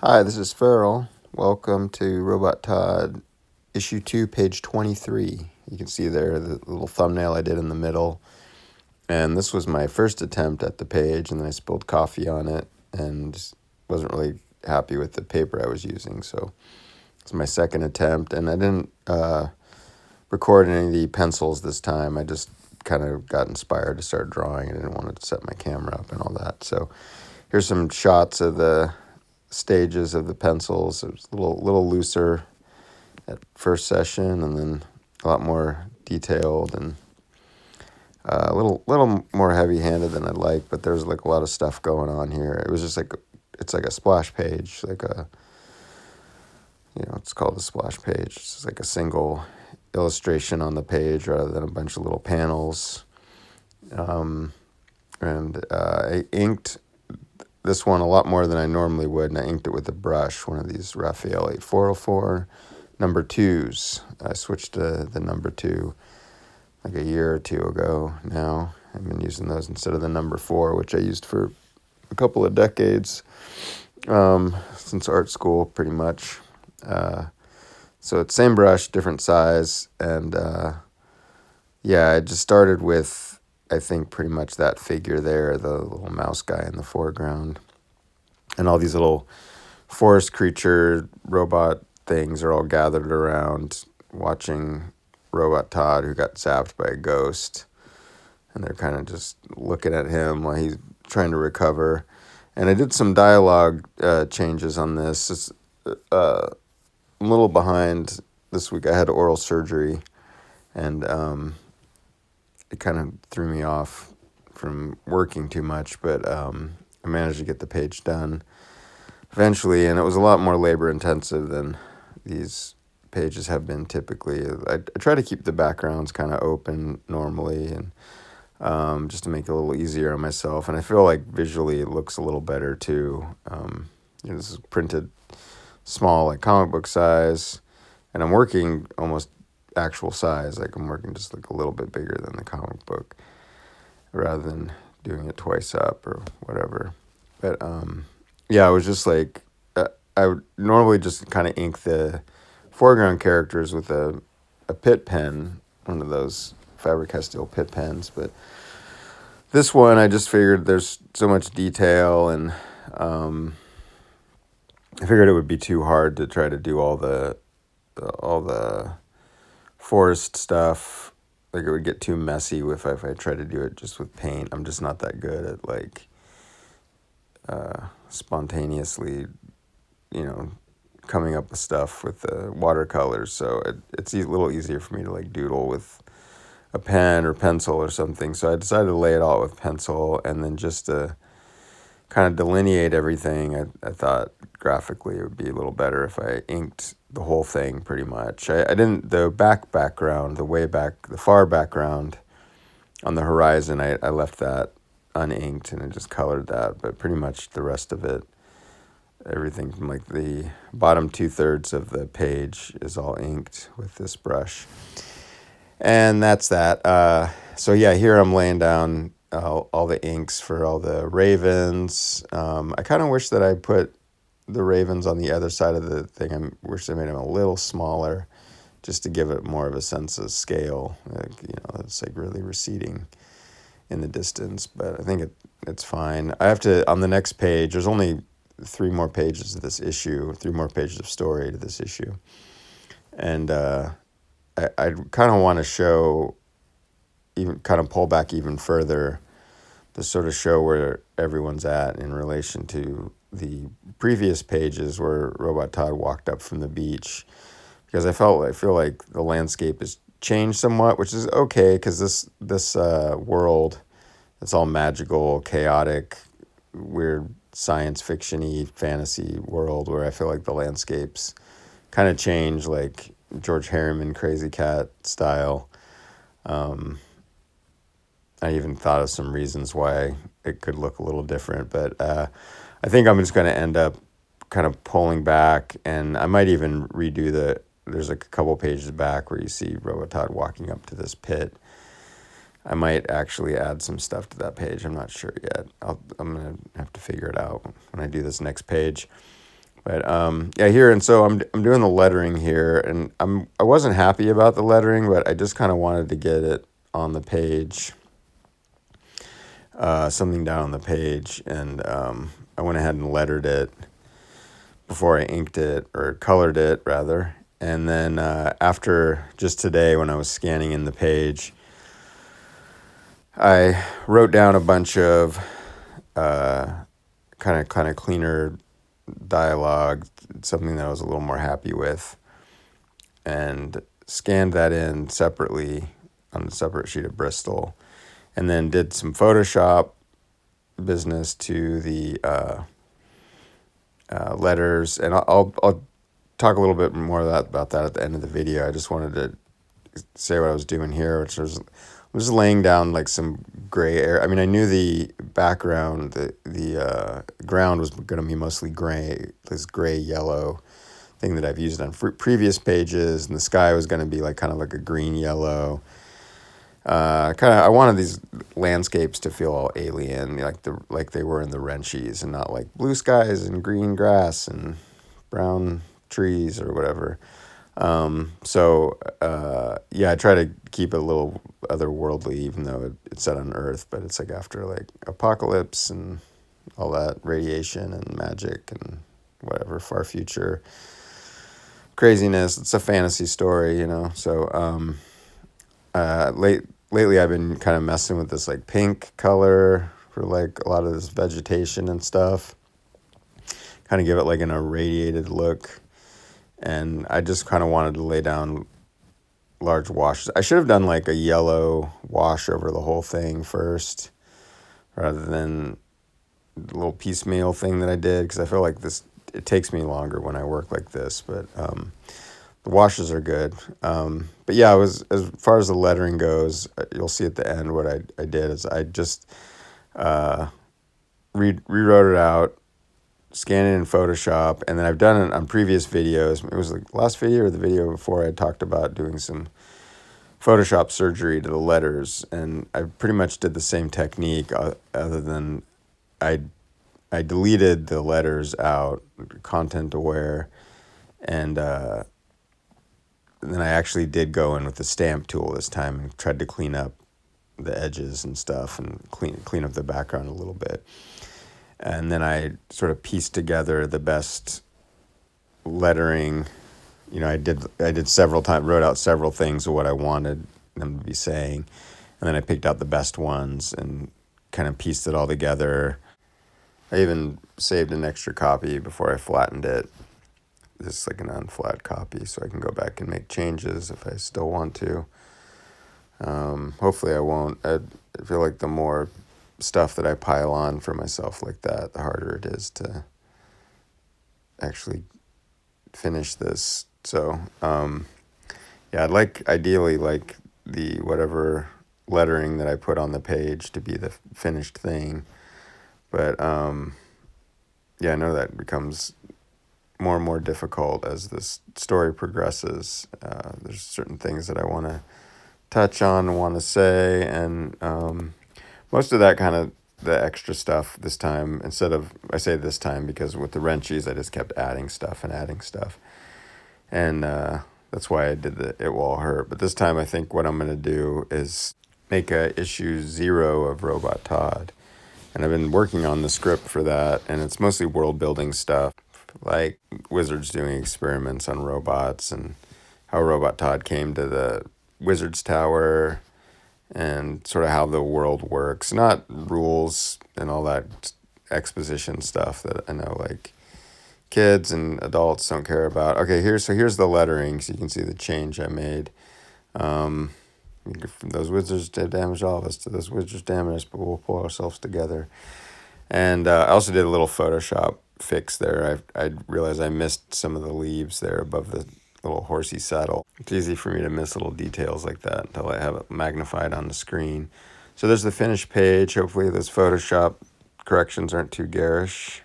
Hi, this is Farrell. Welcome to Robot Todd, issue 2, page 23. You can see there the little thumbnail I did in the middle. And this was my first attempt at the page, and then I spilled coffee on it and wasn't really happy with the paper I was using. So it's my second attempt, and I didn't record any of the pencils this time. I just kind of got inspired to start drawing. I didn't want to set my camera up and all that. So here's some shots of the stages of the pencils. It was a little looser at first session, and then a lot more detailed and a little more heavy-handed than I'd like. But there's like a lot of stuff going on here. It was just like it's like a splash page, like it's called a splash page. It's just like a single illustration on the page rather than a bunch of little panels. I inked this one a lot more than I normally would, and I inked it with a brush, one of these Raphaël 8404 number 2s. I switched to the number 2 like a year or two ago now. I've been using those instead of the number 4, which I used for a couple of decades, since art school, pretty much. So it's same brush, different size, and I just started with, I think, pretty much that figure there, the little mouse guy in the foreground. And all these little forest creature robot things are all gathered around watching Robot Todd, who got zapped by a ghost. And they're kind of just looking at him while he's trying to recover. And I did some dialogue changes on this. It's a little behind this week. I had oral surgery, and it kind of threw me off from working too much, but I managed to get the page done eventually, and it was a lot more labor intensive than these pages have been typically. I try to keep the backgrounds kind of open normally, and just to make it a little easier on myself, and I feel like visually it looks a little better too. This is printed small, like comic book size, and I'm working almost actual size, like I'm working just like a little bit bigger than the comic book rather than doing it twice up or whatever. But I was just like, I would normally just kind of ink the foreground characters with a Pitt pen, one of those Faber-Castell Pitt pens, but this one I just figured there's so much detail, and I figured it would be too hard to try to do all the forest stuff. Like, it would get too messy if I tried to do it just with paint. I'm just not that good at like spontaneously, coming up with stuff with the watercolors. So it's a little easier for me to like doodle with a pen or pencil or something. So I decided to lay it all with pencil, and then just to kind of delineate everything, I thought graphically it would be a little better if I inked the whole thing pretty much. I didn't, the background, the far background on the horizon, I left that uninked, and I just colored that, but pretty much the rest of it, everything from like the bottom 2/3 of the page is all inked with this brush. And that's that. Here I'm laying down all the inks for all the ravens. I kind of wish that I put the ravens on the other side of the thing. I wish they made them a little smaller, just to give it more of a sense of scale. It's like really receding in the distance, but I think it's fine. I have to, on the next page, there's only 3 more pages of this issue, 3 more pages of story to this issue. And I kind of want to show, even kind of pull back even further, to sort of show where everyone's at in relation to the previous pages where Robot Todd walked up from the beach, because I feel like the landscape has changed somewhat, which is okay, because this world, it's all magical, chaotic, weird science fiction-y fantasy world, where I feel like the landscapes kind of change, like George Harriman Crazy Cat style. I even thought of some reasons why it could look a little different, but I think I'm just going to end up kind of pulling back, and I might even redo there's a couple pages back where you see Robot Todd walking up to this pit. I might actually add some stuff to that page. I'm not sure yet. I'm going to have to figure it out when I do this next page. But yeah, here, and so I'm doing the lettering here, and I wasn't happy about the lettering, but I just kind of wanted to get it on the page, something down on the page, and I went ahead and lettered it before I inked it, or colored it rather. And then after just today, when I was scanning in the page, I wrote down a bunch of kind of cleaner dialogue, something that I was a little more happy with, and scanned that in separately on a separate sheet of Bristol, and then did some Photoshop business to the letters, and I'll talk a little bit more about that at the end of the video. I just wanted to say what I was doing here, which was laying down like some gray area. I mean, I knew the background, the ground was going to be mostly gray, this gray yellow thing that I've used on previous pages, and the sky was going to be like kind of like a green yellow. I wanted these landscapes to feel all alien, like they were in the Wrenchies, and not like blue skies and green grass and brown trees or whatever. Yeah, I try to keep it a little otherworldly, even though it's set on Earth, but it's like after like apocalypse and all that radiation and magic and whatever, far future craziness. It's a fantasy story, you know. So lately I've been kind of messing with this like pink color for like a lot of this vegetation and stuff, kind of give it like an irradiated look. And I just kind of wanted to lay down large washes. I should have done like a yellow wash over the whole thing first, rather than the little piecemeal thing that I did, because I feel like it takes me longer when I work like this. But the washes are good. But yeah, as far as the lettering goes, you'll see at the end what I did is I just rewrote it out, scan it in Photoshop, and then I've done it on previous videos. It was the last video or the video before I talked about doing some Photoshop surgery to the letters, and I pretty much did the same technique, other than I deleted the letters out, content aware, and then I actually did go in with the stamp tool this time and tried to clean up the edges and stuff and clean up the background a little bit. And then I sort of pieced together the best lettering. You know, I did several times, wrote out several things of what I wanted them to be saying, and then I picked out the best ones and kind of pieced it all together. I even saved an extra copy before I flattened it. This is like an unflat copy, so I can go back and make changes if I still want to. Hopefully I won't. I feel like the more stuff that I pile on for myself like that, the harder it is to actually finish this. So, yeah, ideally like the whatever lettering that I put on the page to be the finished thing. But, yeah, I know that becomes more and more difficult as this story progresses. There's certain things that I want to touch on and want to say, and most of that kind of the extra stuff this time, I say this time because with the Wrenchies, I just kept adding stuff, and that's why I did the It Will All Hurt. But this time I think what I'm going to do is make a issue 0 of Robot Todd, and I've been working on the script for that, and it's mostly world building stuff, like wizards doing experiments on robots and how Robot Todd came to the Wizard's Tower, and sort of how the world works, not rules and all that exposition stuff that I know like kids and adults don't care about. Okay, here's the lettering, so you can see the change I made. From those wizards damage all of us to those wizards damage us, but we'll pull ourselves together. And I also did a little Photoshop fix there. I realized I missed some of the leaves there above the little horsey saddle. It's easy for me to miss little details like that until I have it magnified on the screen. So there's the finished page. Hopefully those Photoshop corrections aren't too garish.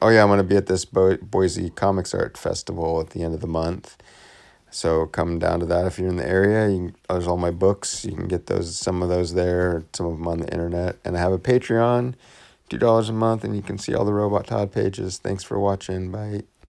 Oh yeah, I'm going to be at this Boise Comics Art Festival at the end of the month. So come down to that if you're in the area. There's all my books. You can get some of those there, some of them on the internet. And I have a Patreon. $2 a month, and you can see all the Robot Todd pages. Thanks for watching. Bye.